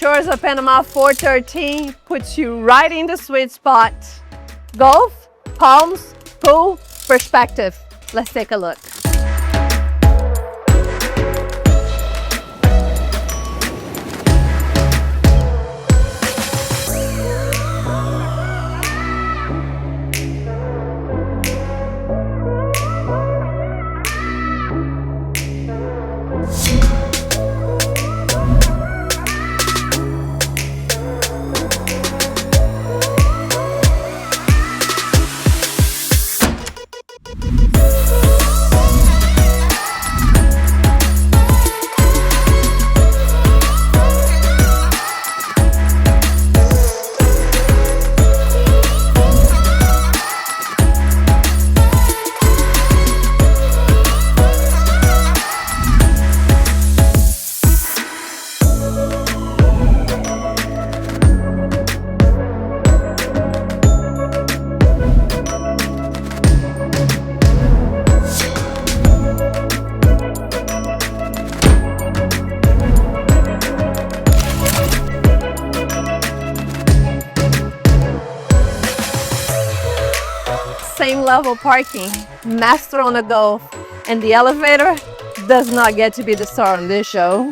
shores of Panama 413 puts you right in the sweet spot. Golf, palms, pool, perspective. Let's take a look. Same level parking, master on the go, and the elevator does not get to be the star on this show.